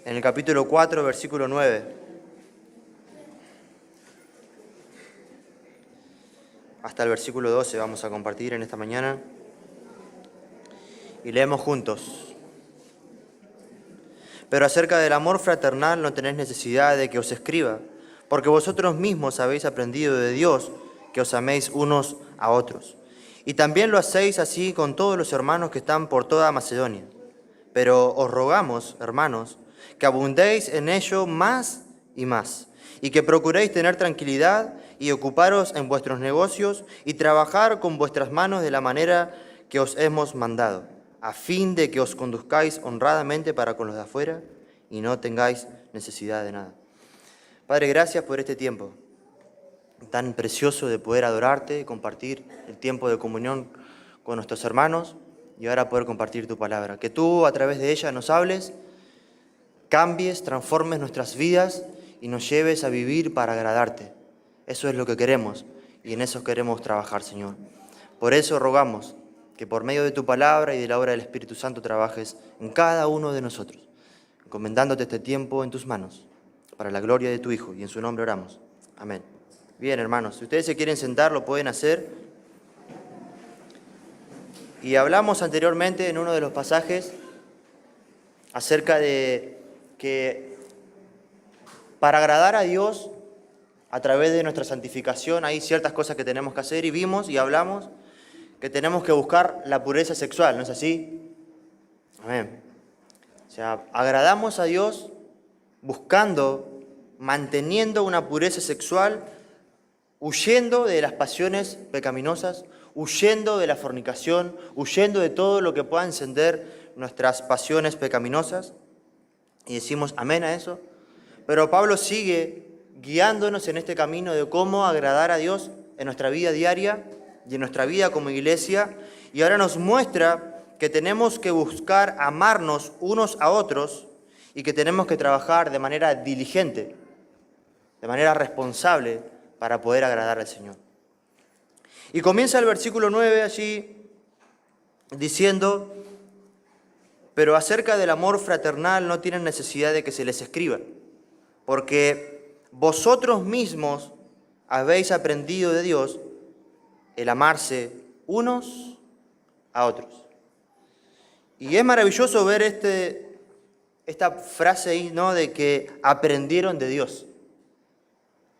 en el capítulo 4, versículo 9. Hasta el versículo 12 vamos a compartir en esta mañana. Y leemos juntos. Pero acerca del amor fraternal no tenéis necesidad de que os escriba, porque vosotros mismos habéis aprendido de Dios que os améis unos a otros. Y también lo hacéis así con todos los hermanos que están por toda Macedonia. Pero os rogamos, hermanos, que abundéis en ello más y más, y que procuréis tener tranquilidad y ocuparos en vuestros negocios y trabajar con vuestras manos de la manera que os hemos mandado, a fin de que os conduzcáis honradamente para con los de afuera y no tengáis necesidad de nada. Padre, gracias por este tiempo tan precioso de poder adorarte, compartir el tiempo de comunión con nuestros hermanos y ahora poder compartir tu palabra. Que tú a través de ella nos hables, cambies, transformes nuestras vidas y nos lleves a vivir para agradarte. Eso es lo que queremos y en eso queremos trabajar, Señor. Por eso rogamos que por medio de tu palabra y de la obra del Espíritu Santo trabajes en cada uno de nosotros, encomendándote este tiempo en tus manos, para la gloria de tu Hijo, y en su nombre oramos. Amén. Bien, hermanos, si ustedes se quieren sentar, lo pueden hacer. Y hablamos anteriormente en uno de los pasajes acerca de que para agradar a Dios, a través de nuestra santificación, hay ciertas cosas que tenemos que hacer, y vimos y hablamos que tenemos que buscar la pureza sexual, ¿no es así? Amén. O sea, agradamos a Dios buscando, manteniendo una pureza sexual, huyendo de las pasiones pecaminosas, huyendo de la fornicación, huyendo de todo lo que pueda encender nuestras pasiones pecaminosas. Y decimos amén a eso. Pero Pablo sigue guiándonos en este camino de cómo agradar a Dios en nuestra vida diaria y en nuestra vida como iglesia. Y ahora nos muestra que tenemos que buscar amarnos unos a otros y que tenemos que trabajar de manera diligente, de manera responsable, para poder agradar al Señor. Y comienza el versículo 9 allí diciendo: pero acerca del amor fraternal no tienen necesidad de que se les escriba, porque vosotros mismos habéis aprendido de Dios el amarse unos a otros. Y es maravilloso ver esta frase ahí, ¿no?, de que aprendieron de Dios,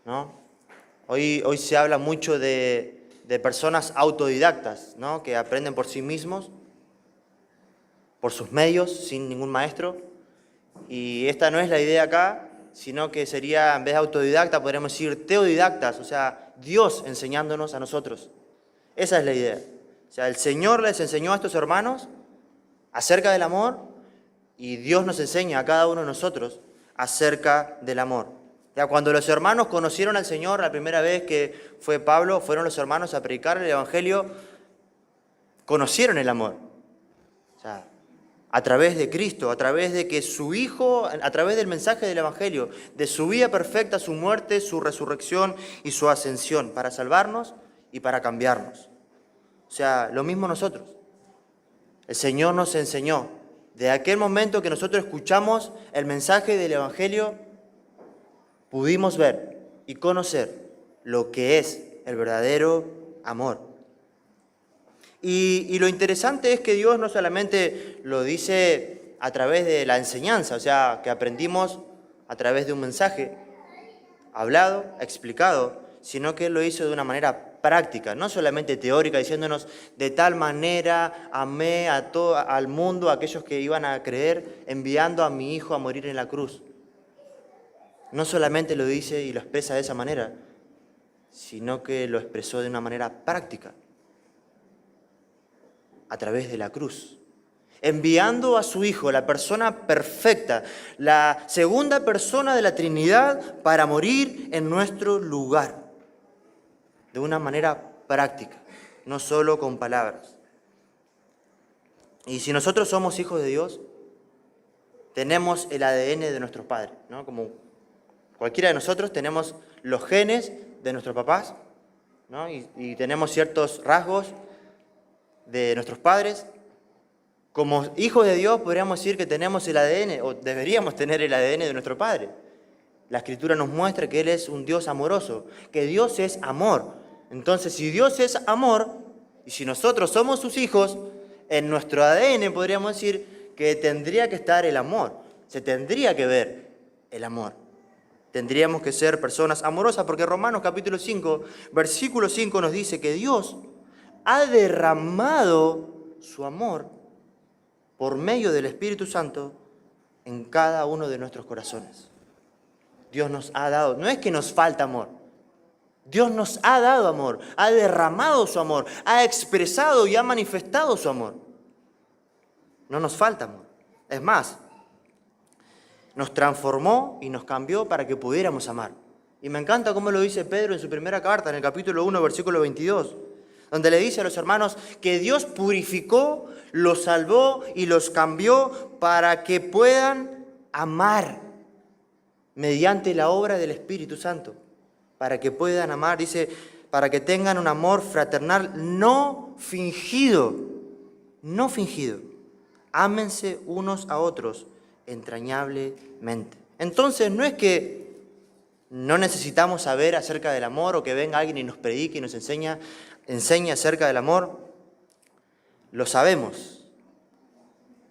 ¿no? Hoy se habla mucho de personas autodidactas, ¿no?, que aprenden por sí mismos, por sus medios, sin ningún maestro. Y esta no es la idea acá, sino que sería, en vez de autodidacta, podríamos decir teodidactas, o sea, Dios enseñándonos a nosotros. Esa es la idea. O sea, el Señor les enseñó a estos hermanos acerca del amor y Dios nos enseña a cada uno de nosotros acerca del amor. O sea, cuando los hermanos conocieron al Señor la primera vez que fue Pablo, fueron los hermanos a predicar el Evangelio, conocieron el amor. O sea, a través de Cristo, a través de que su Hijo, a través del mensaje del Evangelio, de su vida perfecta, su muerte, su resurrección y su ascensión, para salvarnos y para cambiarnos. O sea, lo mismo nosotros. El Señor nos enseñó, de aquel momento que nosotros escuchamos el mensaje del Evangelio, pudimos ver y conocer lo que es el verdadero amor. Y lo interesante es que Dios no solamente lo dice a través de la enseñanza, o sea, que aprendimos a través de un mensaje hablado, explicado, sino que Él lo hizo de una manera práctica, no solamente teórica, diciéndonos de tal manera amé a todo, al mundo, a aquellos que iban a creer, enviando a mi Hijo a morir en la cruz. No solamente lo dice y lo expresa de esa manera, sino que lo expresó de una manera práctica, a través de la cruz, enviando a su Hijo, la persona perfecta, la segunda persona de la Trinidad, para morir en nuestro lugar, de una manera práctica, no solo con palabras. Y si nosotros somos hijos de Dios, tenemos el ADN de nuestros padres, ¿no? Como cualquiera de nosotros tenemos los genes de nuestros papás, ¿no? Y tenemos ciertos rasgos de nuestros padres, Como hijos de Dios podríamos decir que tenemos el ADN, o deberíamos tener el ADN de nuestro Padre. La Escritura nos muestra que Él es un Dios amoroso, que Dios es amor. Entonces, si Dios es amor, y si nosotros somos sus hijos, en nuestro ADN podríamos decir que tendría que estar el amor, se tendría que ver el amor. Tendríamos que ser personas amorosas, porque Romanos capítulo 5, versículo 5 nos dice que Dios ha derramado su amor por medio del Espíritu Santo en cada uno de nuestros corazones. Dios nos ha dado, no es que nos falta amor, Dios nos ha dado amor, ha derramado su amor, ha expresado y ha manifestado su amor. No nos falta amor. Es más, nos transformó y nos cambió para que pudiéramos amar. Y me encanta cómo lo dice Pedro en su primera carta, en el capítulo 1, versículo 22, donde le dice a los hermanos que Dios purificó, los salvó y los cambió para que puedan amar mediante la obra del Espíritu Santo. Para que puedan amar, dice, para que tengan un amor fraternal no fingido, no fingido. Ámense unos a otros entrañablemente. Entonces no es que no necesitamos saber acerca del amor o que venga alguien y nos predique y nos enseñe acerca del amor. Lo sabemos,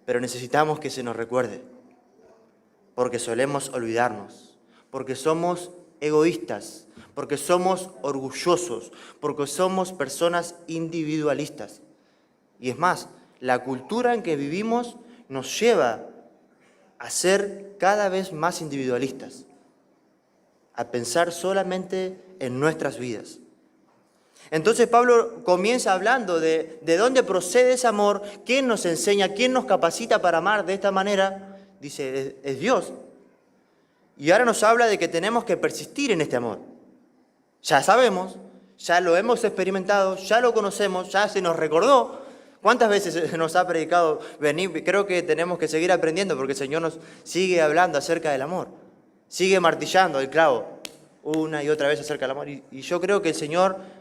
pero necesitamos que se nos recuerde, porque solemos olvidarnos, porque somos egoístas, porque somos orgullosos, porque somos personas individualistas. Y es más, la cultura en que vivimos nos lleva a ser cada vez más individualistas, a pensar solamente en nuestras vidas. Entonces Pablo comienza hablando de dónde procede ese amor, quién nos enseña, quién nos capacita para amar de esta manera. Dice, es Dios. Y ahora nos habla de que tenemos que persistir en este amor. Ya sabemos, ya lo hemos experimentado, ya lo conocemos, ya se nos recordó. ¿Cuántas veces nos ha predicado venir? Creo que tenemos que seguir aprendiendo porque el Señor nos sigue hablando acerca del amor. Sigue martillando el clavo una y otra vez acerca del amor. Y yo creo que el Señor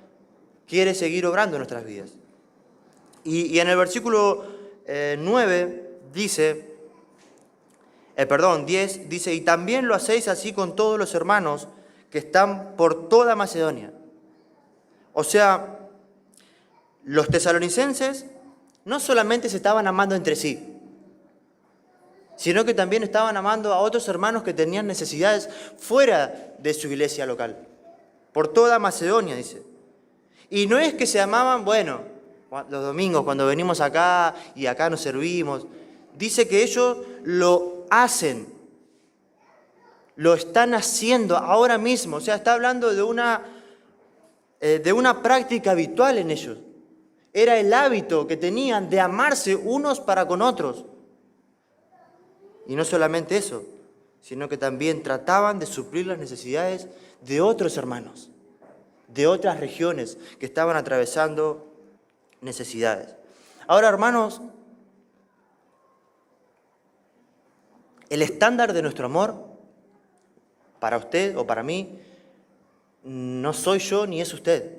quiere seguir obrando en nuestras vidas. Y en el versículo 9 dice, 10, dice, y también lo hacéis así con todos los hermanos que están por toda Macedonia. O sea, los tesalonicenses no solamente se estaban amando entre sí, sino que también estaban amando a otros hermanos que tenían necesidades fuera de su iglesia local. Por toda Macedonia, dice. Y no es que se amaban, bueno, los domingos cuando venimos acá y acá nos servimos. Dice que ellos lo hacen, lo están haciendo ahora mismo. O sea, está hablando de una práctica habitual en ellos. Era el hábito que tenían de amarse unos para con otros. Y no solamente eso, sino que también trataban de suplir las necesidades de otros hermanos, de otras regiones que estaban atravesando necesidades. Ahora, hermanos, el estándar de nuestro amor, para usted o para mí, no soy yo ni es usted.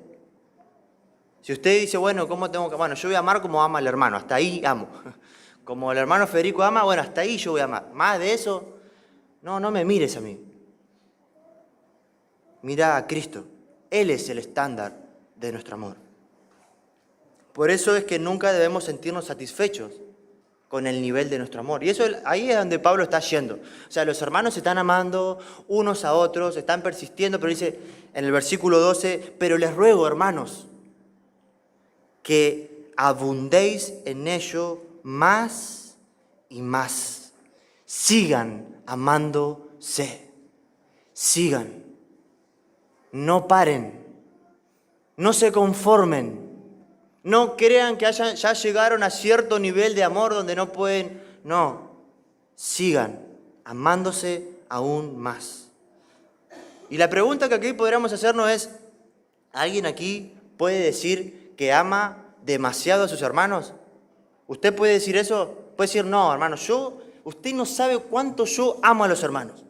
Si usted dice, bueno, ¿cómo tengo que amar? Bueno, yo voy a amar como ama el hermano, hasta ahí amo. Como el hermano Federico ama, bueno, hasta ahí yo voy a amar. Más de eso, no me mires a mí. Mira a Cristo. Él es el estándar de nuestro amor. Por eso es que nunca debemos sentirnos satisfechos con el nivel de nuestro amor. Y eso ahí es donde Pablo está yendo. O sea, los hermanos se están amando unos a otros, están persistiendo, pero dice en el versículo 12, pero les ruego, hermanos, que abundéis en ello más y más. Sigan amándose. Sigan. No paren. No se conformen. No crean que ya llegaron a cierto nivel de amor donde no pueden. No. Sigan amándose aún más. Y la pregunta que aquí podríamos hacernos es, ¿alguien aquí puede decir que ama demasiado a sus hermanos? ¿Usted puede decir eso? Puede decir, no, hermano, usted no sabe cuánto yo amo a los hermanos.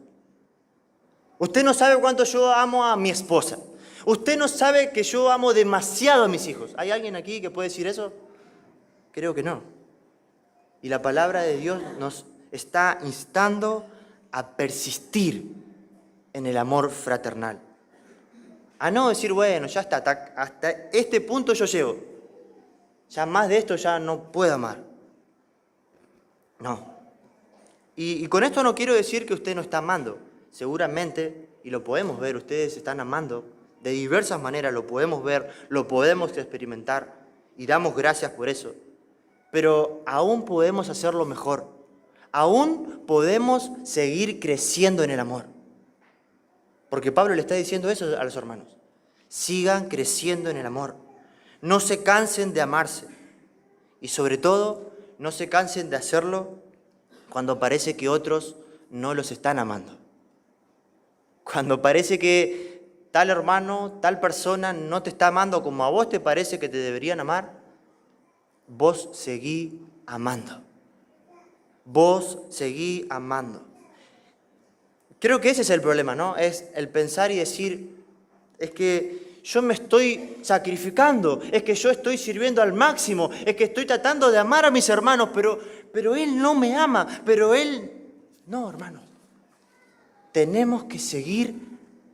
Usted no sabe cuánto yo amo a mi esposa. Usted no sabe que yo amo demasiado a mis hijos. ¿Hay alguien aquí que puede decir eso? Creo que no. Y la palabra de Dios nos está instando a persistir en el amor fraternal. A no decir, bueno, ya está, hasta este punto yo llego. Ya más de esto ya no puedo amar. No. Y con esto no quiero decir que usted no está amando. Seguramente, y lo podemos ver, ustedes están amando. De diversas maneras lo podemos ver, lo podemos experimentar. Y damos gracias por eso. Pero aún podemos hacerlo mejor. Aún podemos seguir creciendo en el amor. Porque Pablo le está diciendo eso a los hermanos. Sigan creciendo en el amor. No se cansen de amarse. Y sobre todo, no se cansen de hacerlo cuando parece que otros no los están amando. Cuando parece que tal hermano, tal persona no te está amando como a vos te parece que te deberían amar, vos seguí amando. Vos seguí amando. Creo que ese es el problema, ¿no? Es el pensar y decir, es que yo me estoy sacrificando, es que yo estoy sirviendo al máximo, es que estoy tratando de amar a mis hermanos, pero él no me ama, pero él... No, hermanos. Tenemos que seguir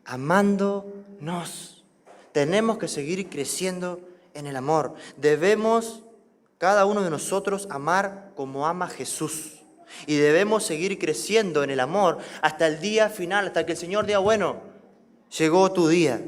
amándonos. Tenemos que seguir creciendo en el amor. Debemos, cada uno de nosotros, amar como ama Jesús. Y debemos seguir creciendo en el amor hasta el día final, hasta que el Señor diga, bueno, llegó tu día.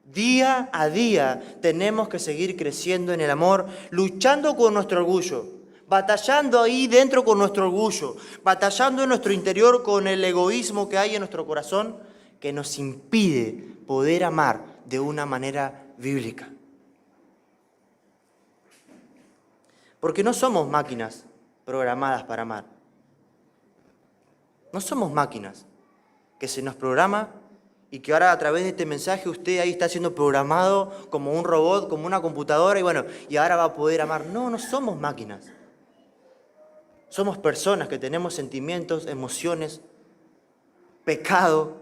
Día a día tenemos que seguir creciendo en el amor, luchando con nuestro orgullo, batallando ahí dentro con nuestro orgullo, batallando en nuestro interior con el egoísmo que hay en nuestro corazón, que nos impide poder amar de una manera bíblica. Porque no somos máquinas programadas para amar. No somos máquinas que se nos programa y que ahora a través de este mensaje usted ahí está siendo programado como un robot, como una computadora y ahora va a poder amar. No, no somos máquinas. Somos personas que tenemos sentimientos, emociones, pecado.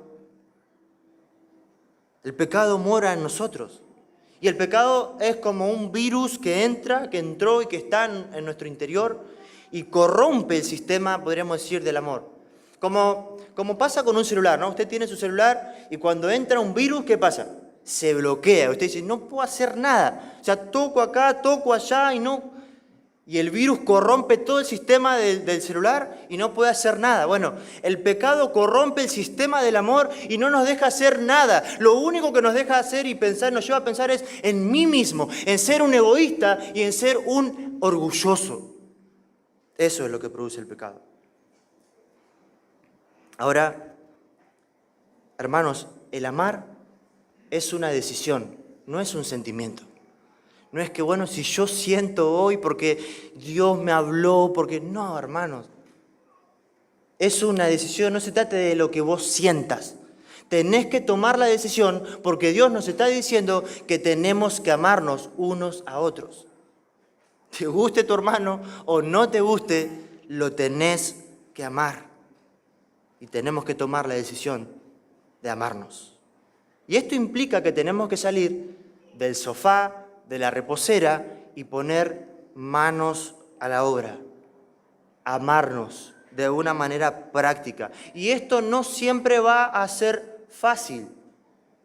El pecado mora en nosotros. Y el pecado es como un virus que entró y que está en nuestro interior y corrompe el sistema, podríamos decir, del amor. Como pasa con un celular, ¿no? Usted tiene su celular y cuando entra un virus, ¿qué pasa? Se bloquea. Usted dice, no puedo hacer nada. O sea, toco acá, toco allá y el virus corrompe todo el sistema del celular y no puede hacer nada. Bueno, el pecado corrompe el sistema del amor y no nos deja hacer nada. Lo único que nos deja hacer y pensar, nos lleva a pensar es en mí mismo, en ser un egoísta y en ser un orgulloso. Eso es lo que produce el pecado. Ahora, hermanos, el amar es una decisión, no es un sentimiento. No es que, bueno, si yo siento hoy porque Dios me habló, porque... No, hermanos. Es una decisión, no se trata de lo que vos sientas. Tenés que tomar la decisión porque Dios nos está diciendo que tenemos que amarnos unos a otros. Te guste tu hermano o no te guste, lo tenés que amar. Y tenemos que tomar la decisión de amarnos. Y esto implica que tenemos que salir del sofá, de la reposera y poner manos a la obra. Amarnos de una manera práctica. Y esto no siempre va a ser fácil.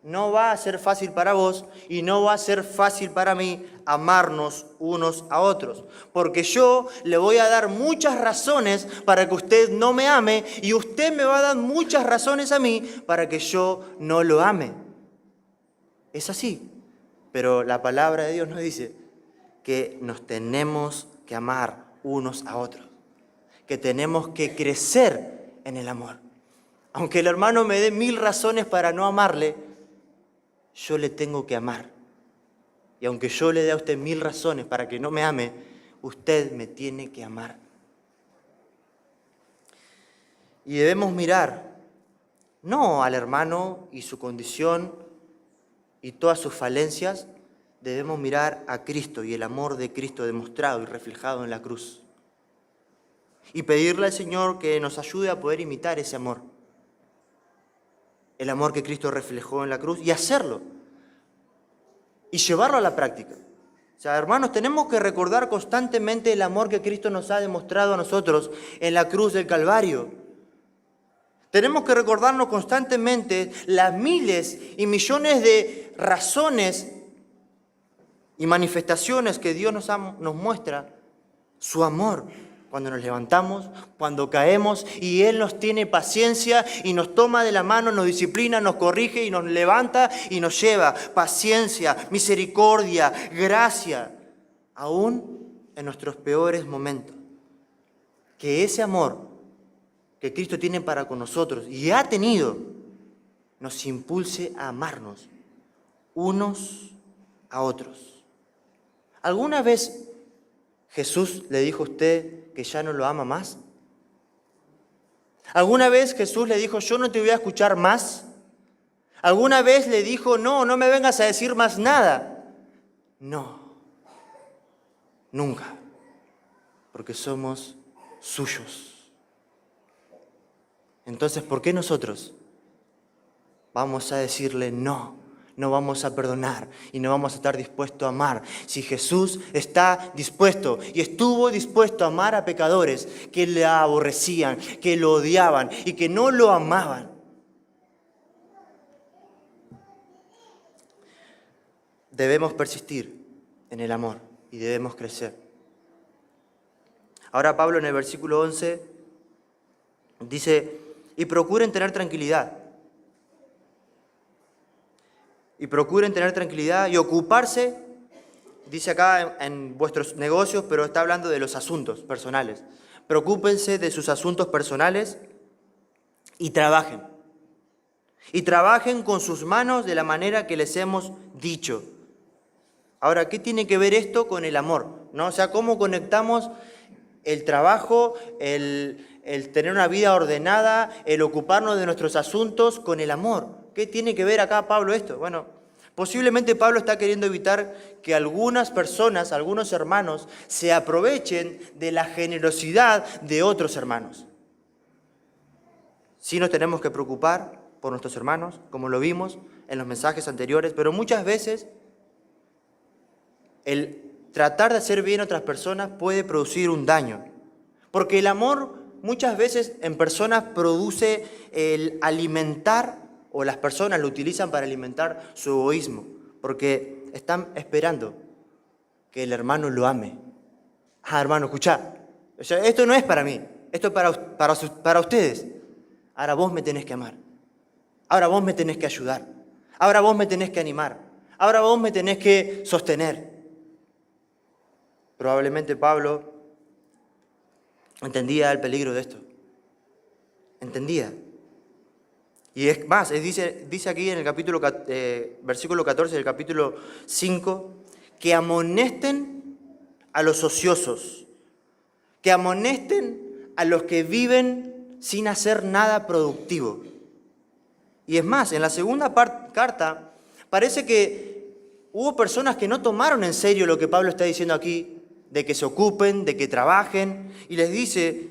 No va a ser fácil para vos y no va a ser fácil para mí amarnos unos a otros. Porque yo le voy a dar muchas razones para que usted no me ame y usted me va a dar muchas razones a mí para que yo no lo ame. Es así. Pero la palabra de Dios nos dice que nos tenemos que amar unos a otros. Que tenemos que crecer en el amor. Aunque el hermano me dé 1000 razones para no amarle, yo le tengo que amar. Y aunque yo le dé a usted 1000 razones para que no me ame, usted me tiene que amar. Y debemos mirar, no al hermano y su condición y todas sus falencias, debemos mirar a Cristo y el amor de Cristo demostrado y reflejado en la cruz. Y pedirle al Señor que nos ayude a poder imitar ese amor. El amor que Cristo reflejó en la cruz y hacerlo. Y llevarlo a la práctica. O sea, hermanos, tenemos que recordar constantemente el amor que Cristo nos ha demostrado a nosotros en la cruz del Calvario. Tenemos que recordarnos constantemente las miles y millones de razones y manifestaciones que Dios nos muestra su amor. Cuando nos levantamos, cuando caemos, y Él nos tiene paciencia y nos toma de la mano, nos disciplina, nos corrige y nos levanta y nos lleva. Paciencia, misericordia, gracia, aún en nuestros peores momentos. Que ese amor que Cristo tiene para con nosotros y ha tenido, nos impulse a amarnos unos a otros. ¿Alguna vez Jesús le dijo a usted que ya no lo ama más? ¿Alguna vez Jesús le dijo, yo no te voy a escuchar más? ¿Alguna vez le dijo, no me vengas a decir más nada? No, nunca, porque somos suyos. Entonces, ¿por qué nosotros vamos a decirle no? No vamos a perdonar y no vamos a estar dispuestos a amar. Si Jesús está dispuesto y estuvo dispuesto a amar a pecadores que le aborrecían, que lo odiaban y que no lo amaban. Debemos persistir en el amor y debemos crecer. Ahora Pablo en el versículo 11 dice, y procuren tener tranquilidad. Y procuren tener tranquilidad y ocuparse, dice acá, en vuestros negocios, pero está hablando de los asuntos personales. Preocúpense de sus asuntos personales y trabajen. Y trabajen con sus manos de la manera que les hemos dicho. Ahora, ¿qué tiene que ver esto con el amor? ¿No? O sea, ¿cómo conectamos el trabajo, el tener una vida ordenada, el ocuparnos de nuestros asuntos con el amor? ¿Qué tiene que ver acá Pablo esto? Bueno, posiblemente Pablo está queriendo evitar que algunas personas, algunos hermanos, se aprovechen de la generosidad de otros hermanos. Sí nos tenemos que preocupar por nuestros hermanos, como lo vimos en los mensajes anteriores, pero muchas veces el tratar de hacer bien a otras personas puede producir un daño. Porque el amor muchas veces en personas produce el alimentar, o las personas lo utilizan para alimentar su egoísmo, porque están esperando que el hermano lo ame. Hermano, escuchá, esto no es para mí, esto es para ustedes. Ahora vos me tenés que amar, ahora vos me tenés que ayudar, ahora vos me tenés que animar, ahora vos me tenés que sostener. Probablemente Pablo entendía el peligro de esto, entendía. Y es más, dice aquí en el versículo 14 del capítulo 5, que amonesten a los ociosos, que amonesten a los que viven sin hacer nada productivo. Y es más, en la segunda carta parece que hubo personas que no tomaron en serio lo que Pablo está diciendo aquí, de que se ocupen, de que trabajen, y les dice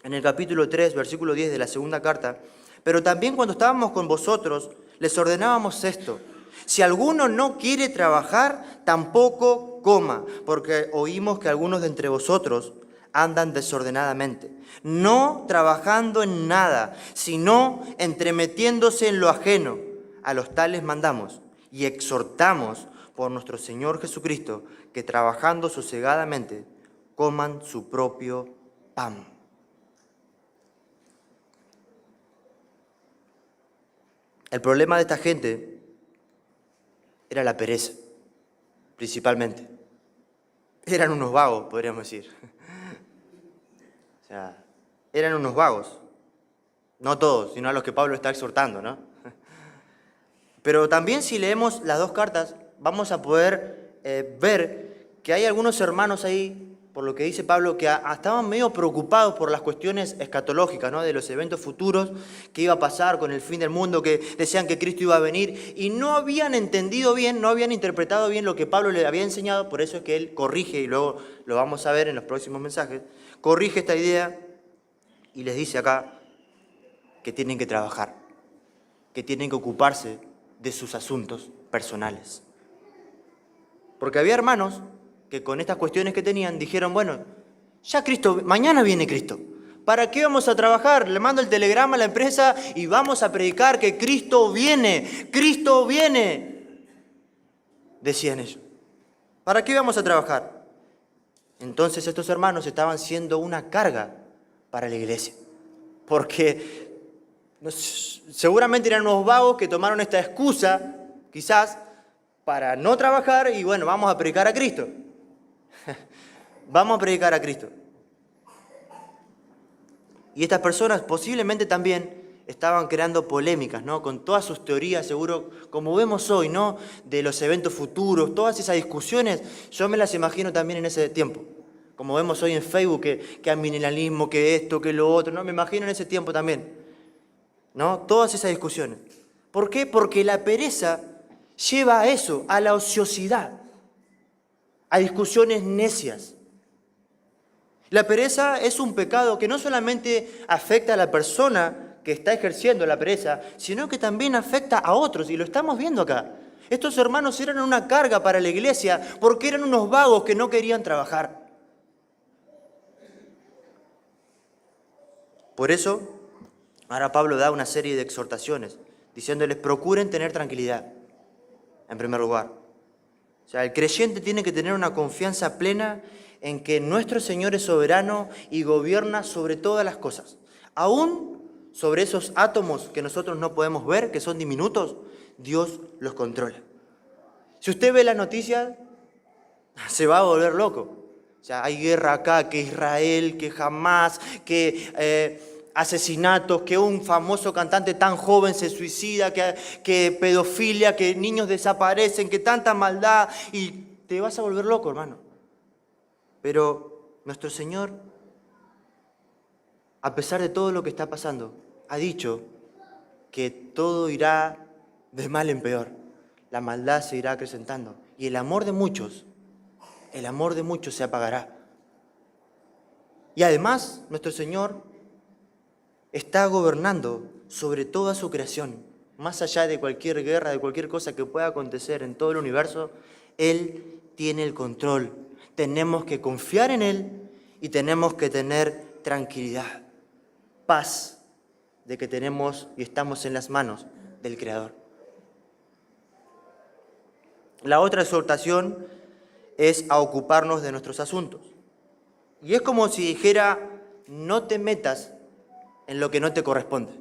en el capítulo 3, versículo 10 de la segunda carta, pero también cuando estábamos con vosotros, les ordenábamos esto: si alguno no quiere trabajar, tampoco coma, porque oímos que algunos de entre vosotros andan desordenadamente, no trabajando en nada, sino entremetiéndose en lo ajeno. A los tales mandamos y exhortamos por nuestro Señor Jesucristo, que trabajando sosegadamente coman su propio pan. El problema de esta gente era la pereza, principalmente. Eran unos vagos, podríamos decir. O sea, eran unos vagos. No todos, sino a los que Pablo está exhortando, ¿no? Pero también si leemos las dos cartas, vamos a poder ver que hay algunos hermanos ahí, por lo que dice Pablo, que estaban medio preocupados por las cuestiones escatológicas, ¿no? De los eventos futuros, que iba a pasar con el fin del mundo, que decían que Cristo iba a venir, y no habían entendido bien, no habían interpretado bien lo que Pablo le había enseñado. Por eso es que él corrige, y luego lo vamos a ver en los próximos mensajes, corrige esta idea y les dice acá que tienen que trabajar, que tienen que ocuparse de sus asuntos personales. Porque había hermanos que con estas cuestiones que tenían dijeron, bueno, ya Cristo, mañana viene Cristo. ¿Para qué vamos a trabajar? Le mando el telegrama a la empresa y vamos a predicar que Cristo viene, Cristo viene, decían ellos. ¿Para qué vamos a trabajar? Entonces estos hermanos estaban siendo una carga para la iglesia, porque seguramente eran unos vagos que tomaron esta excusa, quizás, para no trabajar y bueno, vamos a predicar a Cristo. Vamos a predicar a Cristo. Y estas personas posiblemente también estaban creando polémicas, ¿no? Con todas sus teorías, seguro, como vemos hoy, ¿no? De los eventos futuros, todas esas discusiones, yo me las imagino también en ese tiempo. Como vemos hoy en Facebook, que amilenialismo, que esto, que lo otro, ¿no? Me imagino en ese tiempo también, ¿no? Todas esas discusiones. ¿Por qué? Porque la pereza lleva a eso, a la ociosidad, a discusiones necias. La pereza es un pecado que no solamente afecta a la persona que está ejerciendo la pereza, sino que también afecta a otros, y lo estamos viendo acá. Estos hermanos eran una carga para la iglesia porque eran unos vagos que no querían trabajar. Por eso, ahora Pablo da una serie de exhortaciones, diciéndoles, procuren tener tranquilidad, en primer lugar. O sea, el creyente tiene que tener una confianza plena en que nuestro Señor es soberano y gobierna sobre todas las cosas. Aún sobre esos átomos que nosotros no podemos ver, que son diminutos, Dios los controla. Si usted ve las noticias, se va a volver loco. O sea, hay guerra acá, que Israel, que Hamás, que asesinatos, que un famoso cantante tan joven se suicida, que pedofilia, que niños desaparecen, que tanta maldad, y te vas a volver loco, hermano. Pero nuestro Señor, a pesar de todo lo que está pasando, ha dicho que todo irá de mal en peor. La maldad se irá acrecentando y el amor de muchos se apagará. Y además, nuestro Señor está gobernando sobre toda su creación. Más allá de cualquier guerra, de cualquier cosa que pueda acontecer en todo el universo, Él tiene el control. Tenemos que confiar en Él y tenemos que tener tranquilidad, paz de que tenemos y estamos en las manos del Creador. La otra exhortación es a ocuparnos de nuestros asuntos. Y es como si dijera, no te metas en lo que no te corresponde.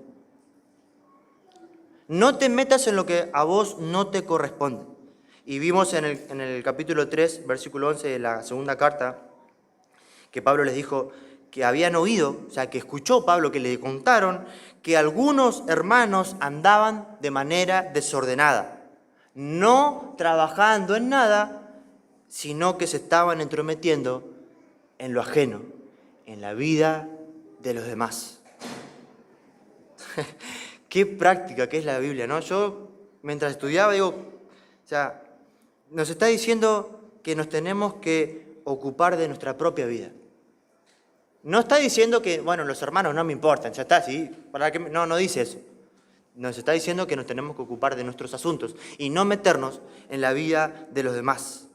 No te metas en lo que a vos no te corresponde. Y vimos en el capítulo 3, versículo 11 de la segunda carta, que Pablo les dijo que habían oído, o sea, que escuchó Pablo que le contaron que algunos hermanos andaban de manera desordenada, no trabajando en nada, sino que se estaban entrometiendo en lo ajeno, en la vida de los demás. Qué práctica que es la Biblia, ¿no? Yo, mientras estudiaba, digo, o sea, nos está diciendo que nos tenemos que ocupar de nuestra propia vida. No está diciendo que, bueno, los hermanos no me importan, ya está, ¿sí? ¿Para qué? No dice eso. Nos está diciendo que nos tenemos que ocupar de nuestros asuntos y no meternos en la vida de los demás.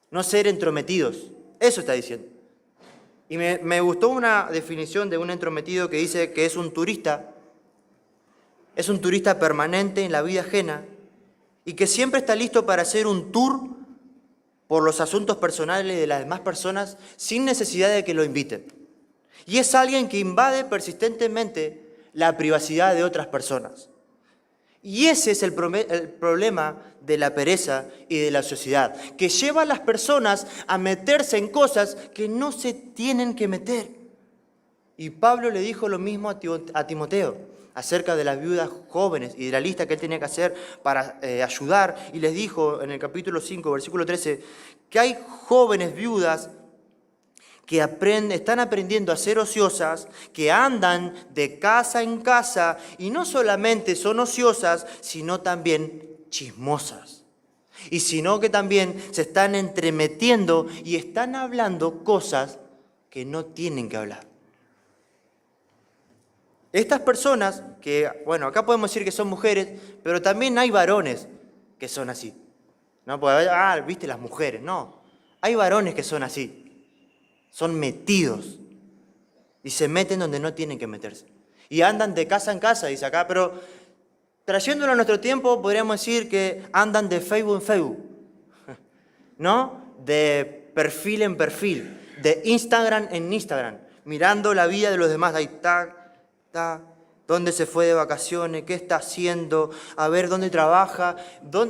No ser entrometidos, eso está diciendo. Y me gustó una definición de un entrometido que dice que es un turista permanente en la vida ajena y que siempre está listo para hacer un tour por los asuntos personales de las demás personas sin necesidad de que lo inviten. Y es alguien que invade persistentemente la privacidad de otras personas. Y ese es el problema de la pereza y de la sociedad, que lleva a las personas a meterse en cosas que no se tienen que meter. Y Pablo le dijo lo mismo a Timoteo, acerca de las viudas jóvenes y de la lista que él tenía que hacer para ayudar. Y les dijo en el capítulo 5, versículo 13, que hay jóvenes viudas que están aprendiendo a ser ociosas, que andan de casa en casa y no solamente son ociosas, sino también chismosas. Y sino que también se están entremetiendo y están hablando cosas que no tienen que hablar. Estas personas, que, bueno, acá podemos decir que son mujeres, pero también hay varones que son así. ¿no? Porque, viste las mujeres. No, hay varones que son así, son metidos y se meten donde no tienen que meterse. Y andan de casa en casa, dice acá, pero trayéndolo a nuestro tiempo, podríamos decir que andan de Facebook en Facebook, ¿no? De perfil en perfil, de Instagram en Instagram, mirando la vida de los demás. Ahí está, dónde se fue de vacaciones, qué está haciendo, a ver dónde trabaja,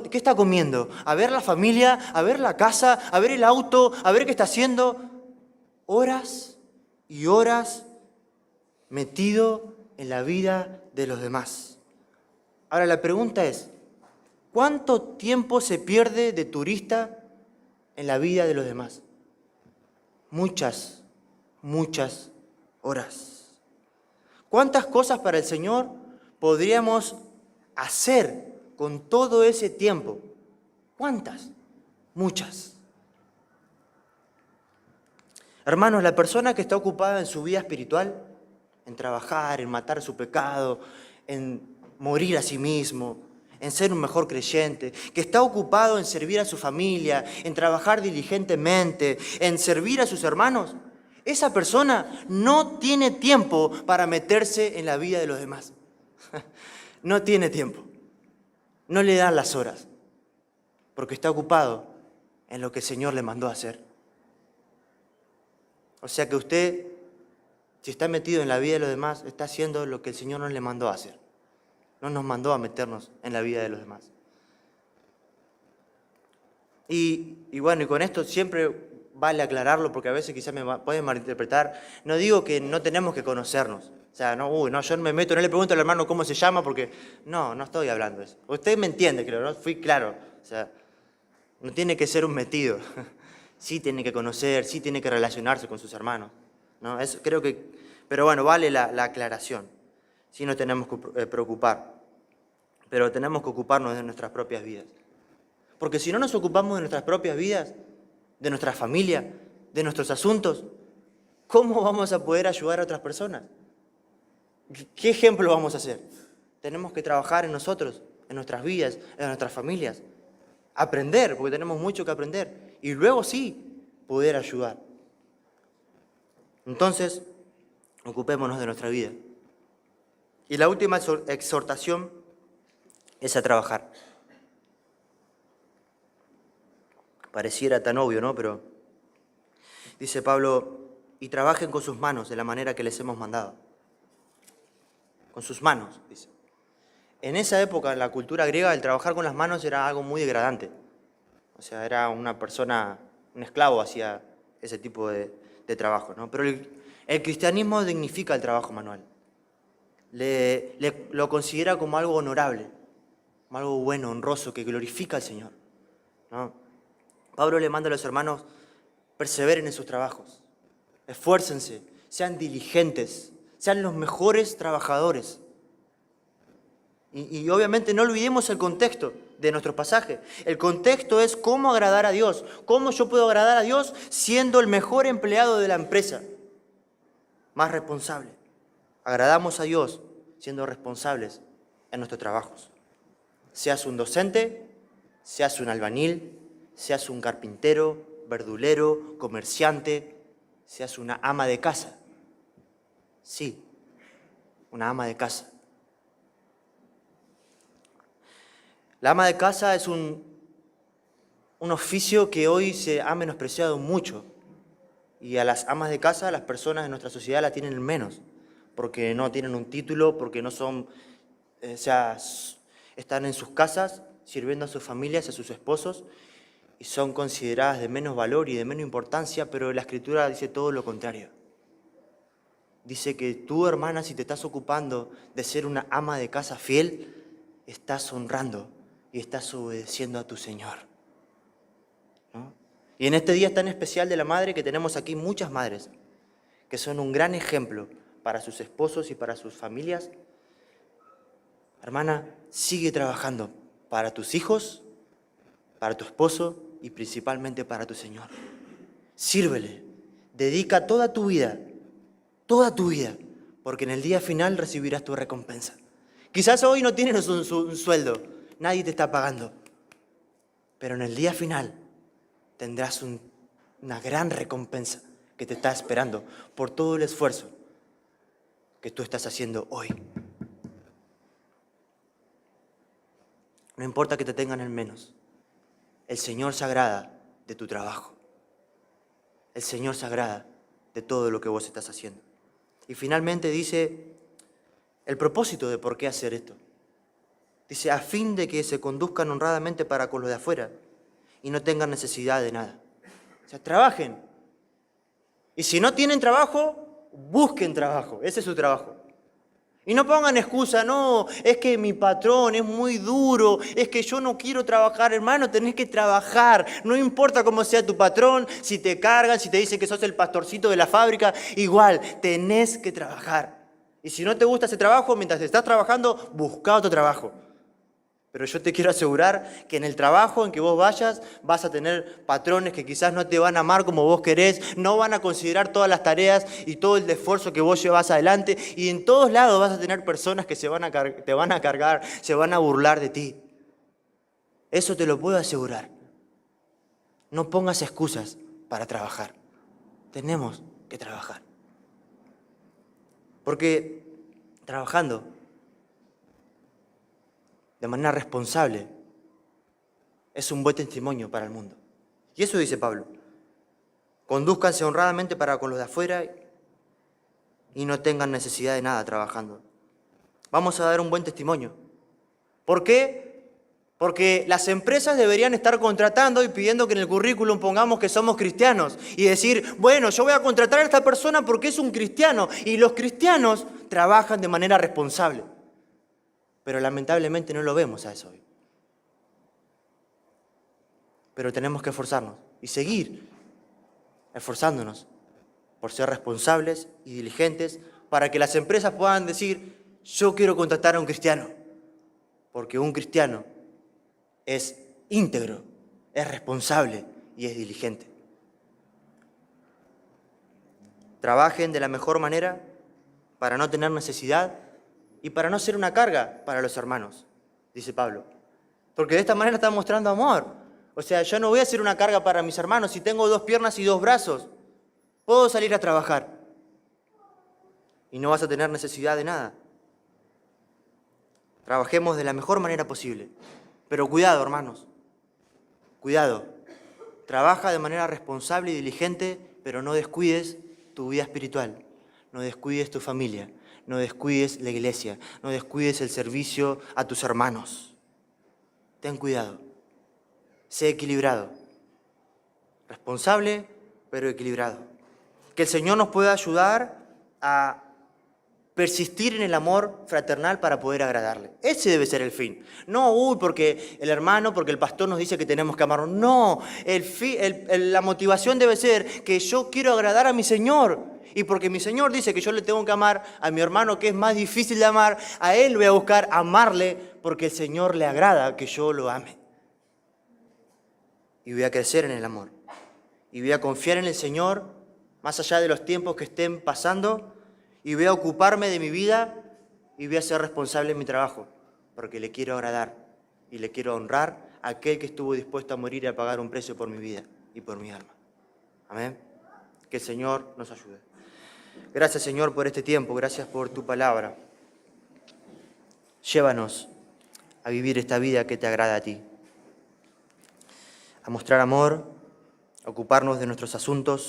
qué está comiendo, a ver la familia, a ver la casa, a ver el auto, a ver qué está haciendo. Horas y horas metido en la vida de los demás. Ahora la pregunta es, ¿cuánto tiempo se pierde de turista en la vida de los demás? Muchas horas. ¿Cuántas cosas para el Señor podríamos hacer con todo ese tiempo? ¿Cuántas? Muchas. Hermanos, la persona que está ocupada en su vida espiritual, en trabajar, en matar su pecado, en morir a sí mismo, en ser un mejor creyente, que está ocupado en servir a su familia, en trabajar diligentemente, en servir a sus hermanos, esa persona no tiene tiempo para meterse en la vida de los demás. No tiene tiempo. No le dan las horas, porque está ocupado en lo que el Señor le mandó a hacer. O sea que usted, si está metido en la vida de los demás, está haciendo lo que el Señor no le mandó a hacer. No nos mandó a meternos en la vida de los demás. Y bueno, y con esto siempre vale aclararlo, porque a veces quizás me pueden malinterpretar. No digo que no tenemos que conocernos. O sea, yo no me meto, no le pregunto al hermano cómo se llama, porque no estoy hablando de eso. Usted me entiende, creo, ¿no? Fui claro. O sea, no tiene que ser un metido. Sí tiene que conocer, sí tiene que relacionarse con sus hermanos, ¿no? Eso creo que, pero bueno, vale la aclaración. Sí nos tenemos que preocupar, pero tenemos que ocuparnos de nuestras propias vidas. Porque si no nos ocupamos de nuestras propias vidas, de nuestra familia, de nuestros asuntos, ¿cómo vamos a poder ayudar a otras personas? ¿Qué ejemplo vamos a hacer? Tenemos que trabajar en nosotros, en nuestras vidas, en nuestras familias. Aprender, porque tenemos mucho que aprender. Y luego sí, poder ayudar. Entonces, ocupémonos de nuestra vida. Y la última exhortación es a trabajar. Pareciera tan obvio, ¿no? Pero dice Pablo, y trabajen con sus manos de la manera que les hemos mandado. Con sus manos, dice. En esa época, en la cultura griega, el trabajar con las manos era algo muy degradante. O sea, era una persona, un esclavo hacía ese tipo de trabajo, ¿no? Pero el cristianismo dignifica el trabajo manual. Lo considera como algo honorable, como algo bueno, honroso, que glorifica al Señor, ¿no? Pablo le manda a los hermanos, perseveren en sus trabajos, esfuércense, sean diligentes, sean los mejores trabajadores. Y obviamente no olvidemos el contexto de nuestro pasaje. El contexto es cómo agradar a Dios. ¿Cómo yo puedo agradar a Dios siendo el mejor empleado de la empresa? Más responsable. Agradamos a Dios siendo responsables en nuestros trabajos. Seas un docente, seas un albañil, seas un carpintero, verdulero, comerciante, seas una ama de casa. Sí, una ama de casa. La ama de casa es un oficio que hoy se ha menospreciado mucho. Y a las amas de casa, las personas en nuestra sociedad la tienen menos, porque no tienen un título, porque no son, están en sus casas sirviendo a sus familias, a sus esposos, y son consideradas de menos valor y de menos importancia, pero la Escritura dice todo lo contrario. Dice que tú, hermana, si te estás ocupando de ser una ama de casa fiel, estás honrando y estás obedeciendo a tu Señor, ¿no? Y en este día tan especial de la madre, que tenemos aquí muchas madres que son un gran ejemplo para sus esposos y para sus familias, hermana, sigue trabajando para tus hijos, para tu esposo y principalmente para tu Señor. Sírvele, dedica toda tu vida, porque en el día final recibirás tu recompensa. Quizás hoy no tienes un sueldo, nadie te está pagando, pero en el día final tendrás una gran recompensa que te está esperando por todo el esfuerzo que tú estás haciendo hoy. No importa que te tengan en menos, el Señor se agrada de tu trabajo. El Señor se agrada de todo lo que vos estás haciendo. Y finalmente dice el propósito de por qué hacer esto. Dice, a fin de que se conduzcan honradamente para con los de afuera y no tengan necesidad de nada. O sea, trabajen. Y si no tienen trabajo, busquen trabajo. Ese es su trabajo. Y no pongan excusa, no, es que mi patrón es muy duro, es que yo no quiero trabajar. Hermano, tenés que trabajar. No importa cómo sea tu patrón, si te cargan, si te dicen que sos el pastorcito de la fábrica, igual, tenés que trabajar. Y si no te gusta ese trabajo, mientras estás trabajando, busca otro trabajo. Pero yo te quiero asegurar que en el trabajo en que vos vayas vas a tener patrones que quizás no te van a amar como vos querés, no van a considerar todas las tareas y todo el esfuerzo que vos llevas adelante, y en todos lados vas a tener personas que te van a cargar, se van a burlar de ti. Eso te lo puedo asegurar. No pongas excusas para trabajar. Tenemos que trabajar. Porque trabajando de manera responsable, es un buen testimonio para el mundo. Y eso dice Pablo. Condúzcanse honradamente para con los de afuera y no tengan necesidad de nada trabajando. Vamos a dar un buen testimonio. ¿Por qué? Porque las empresas deberían estar contratando y pidiendo que en el currículum pongamos que somos cristianos y decir, bueno, yo voy a contratar a esta persona porque es un cristiano, y los cristianos trabajan de manera responsable. Pero lamentablemente no lo vemos a eso hoy. Pero tenemos que esforzarnos y seguir esforzándonos por ser responsables y diligentes para que las empresas puedan decir, yo quiero contratar a un cristiano, porque un cristiano es íntegro, es responsable y es diligente. Trabajen de la mejor manera para no tener necesidad y para no ser una carga para los hermanos, dice Pablo. Porque de esta manera está mostrando amor. O sea, yo no voy a ser una carga para mis hermanos. Si tengo 2 piernas y 2 brazos, puedo salir a trabajar. Y no vas a tener necesidad de nada. Trabajemos de la mejor manera posible. Pero cuidado, hermanos. Cuidado. Trabaja de manera responsable y diligente, pero no descuides tu vida espiritual. No descuides tu familia. No descuides la iglesia, no descuides el servicio a tus hermanos. Ten cuidado, sé equilibrado, responsable pero equilibrado. Que el Señor nos pueda ayudar a persistir en el amor fraternal para poder agradarle. Ese debe ser el fin. No, porque el hermano, porque el pastor nos dice que tenemos que amarnos. No, la motivación debe ser que yo quiero agradar a mi Señor. Y porque mi Señor dice que yo le tengo que amar a mi hermano, que es más difícil de amar, a él voy a buscar amarle porque el Señor le agrada que yo lo ame. Y voy a crecer en el amor. Y voy a confiar en el Señor más allá de los tiempos que estén pasando, y voy a ocuparme de mi vida y voy a ser responsable en mi trabajo porque le quiero agradar y le quiero honrar a aquel que estuvo dispuesto a morir y a pagar un precio por mi vida y por mi alma. Amén. Que el Señor nos ayude. Gracias, Señor, por este tiempo. Gracias por tu palabra. Llévanos a vivir esta vida que te agrada a ti. A mostrar amor, a ocuparnos de nuestros asuntos,